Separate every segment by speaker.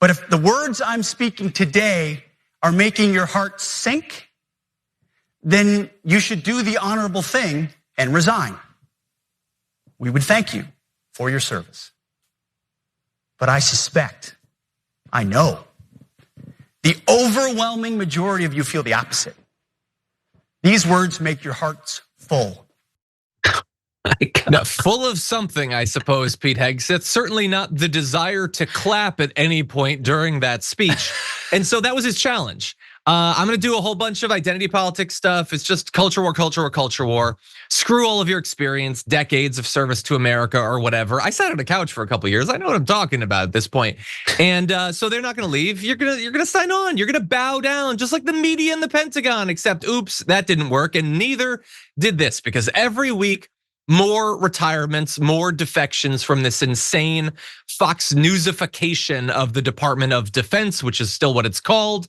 Speaker 1: But if the words I'm speaking today are making your heart sink, then you should do the honorable thing and resign. We would thank you for your service. But I suspect, I know, the overwhelming majority of you feel the opposite. These words make your hearts full.
Speaker 2: Now, full of something, I suppose, Pete Hegseth. Certainly not the desire to clap at any point during that speech. And so that was his challenge. I'm gonna do a whole bunch of identity politics stuff. It's just culture war, culture war, culture war. Screw all of your experience, decades of service to America or whatever. I sat on a couch for a couple of years. I know what I'm talking about at this point. And so they're not gonna leave. You're gonna sign on. You're gonna bow down, just like the media and the Pentagon, except oops, that didn't work. And neither did this, because every week, more retirements, more defections from this insane Fox Newsification of the Department of Defense, which is still what it's called.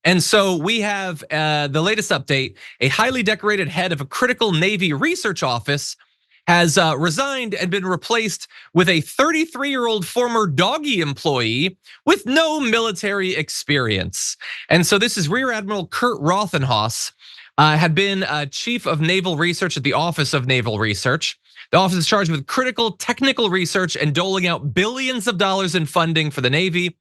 Speaker 2: And so we have the latest update. A highly decorated head of a critical Navy research office has resigned and been replaced with a 33-year-old former doggy employee with no military experience. And so this is Rear Admiral Kurt Rothenhaus. Had been chief of naval research at the Office of Naval Research. The office is charged with critical technical research and doling out billions of dollars in funding for the Navy.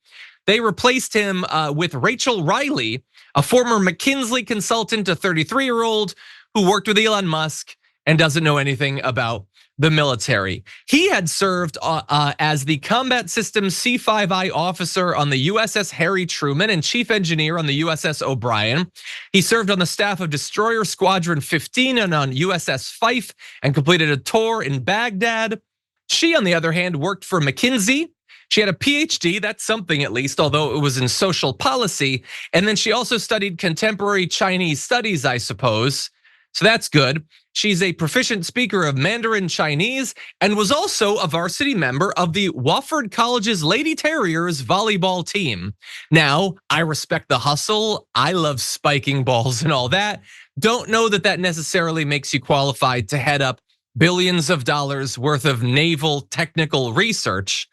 Speaker 2: They replaced him with Rachel Riley, a former McKinsey consultant, a 33-year-old who worked with Elon Musk and doesn't know anything about the military. He had served as the Combat Systems C5I officer on the USS Harry Truman and chief engineer on the USS O'Brien. He served on the staff of Destroyer Squadron 15 and on USS Fife and completed a tour in Baghdad. She, on the other hand, worked for McKinsey. She had a PhD, that's something at least, although it was in social policy. And then she also studied contemporary Chinese studies, I suppose. So that's good. She's a proficient speaker of Mandarin Chinese and was also a varsity member of the Wofford College's Lady Terriers volleyball team. Now, I respect the hustle. I love spiking balls and all that. Don't know that that necessarily makes you qualified to head up billions of dollars worth of naval technical research.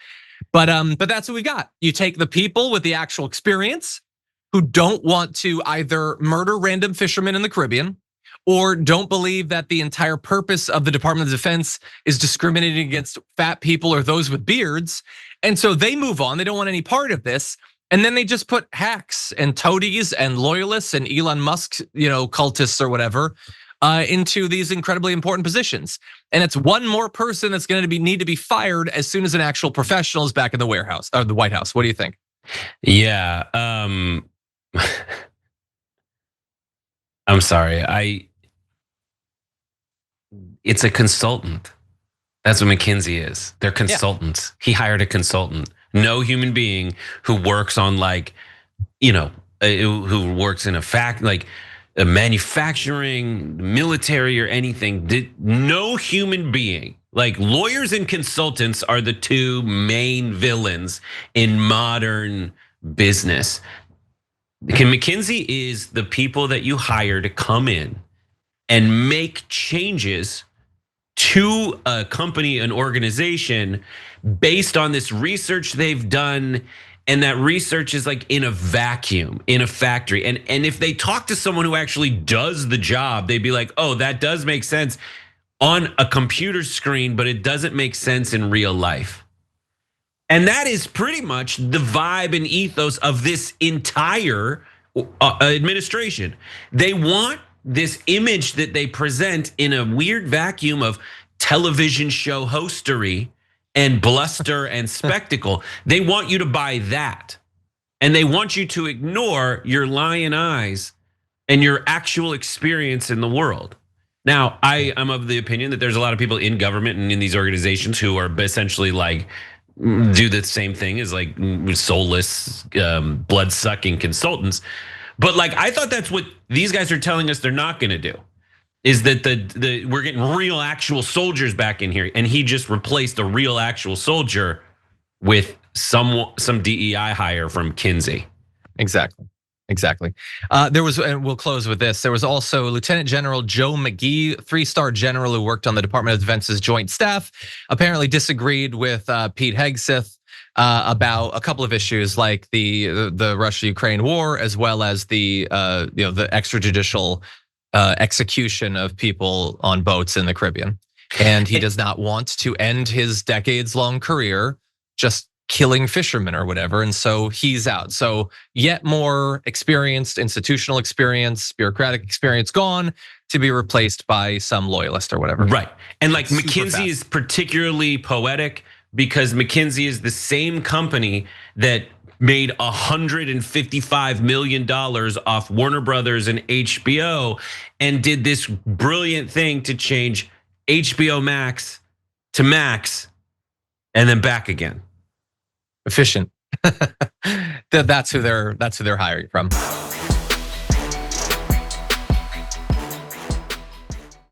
Speaker 2: But that's what we got. You take the people with the actual experience who don't want to either murder random fishermen in the Caribbean or don't believe that the entire purpose of the Department of Defense is discriminating against fat people or those with beards. And so they move on, they don't want any part of this. And then they just put hacks and toadies and loyalists and Elon Musk, cultists or whatever, into these incredibly important positions. And it's one more person that's gonna need to be fired as soon as an actual professional is back in the warehouse or the White House. What do you think?
Speaker 3: Yeah, I'm sorry, it's a consultant. That's what McKinsey is. They're consultants. Yeah. He hired a consultant. No human being who works on who works in a manufacturing, military or anything. No human being. Like lawyers and consultants are the two main villains in modern business. McKinsey is the people that you hire to come in and make changes to a company, an organization, based on this research they've done. And that research is like in a vacuum, in a factory. And if they talk to someone who actually does the job, they'd be like, oh, that does make sense on a computer screen, but it doesn't make sense in real life. And that is pretty much the vibe and ethos of this entire administration. They want this image that they present in a weird vacuum of television show hostery and bluster and spectacle. They want you to buy that. And they want you to ignore your lion eyes and your actual experience in the world. Now, I am of the opinion that there's a lot of people in government and in these organizations who are essentially like, do the same thing as like soulless, blood-sucking consultants. But like, I thought that's what these guys are telling us they're not gonna do, is that we're getting real actual soldiers back in here. And he just replaced a real actual soldier with some DEI hire from Kinsey.
Speaker 2: Exactly. There was, and we'll close with this. There was also Lieutenant General Joe McGee, 3-star general who worked on the Department of Defense's Joint Staff, apparently disagreed with Pete Hegseth about a couple of issues like the Russia-Ukraine war, as well as the the extrajudicial execution of people on boats in the Caribbean. And he does not want to end his decades-long career just killing fishermen or whatever, and so he's out. So yet more experienced, institutional experience, bureaucratic experience gone to be replaced by some loyalist or whatever.
Speaker 3: Right, and like
Speaker 2: Super
Speaker 3: McKinsey
Speaker 2: fast.
Speaker 3: is particularly poetic because McKinsey is the same company that made $155 million off Warner Brothers and HBO and did this brilliant thing to change HBO Max to Max and then back again.
Speaker 2: Efficient. That's who they're hiring from.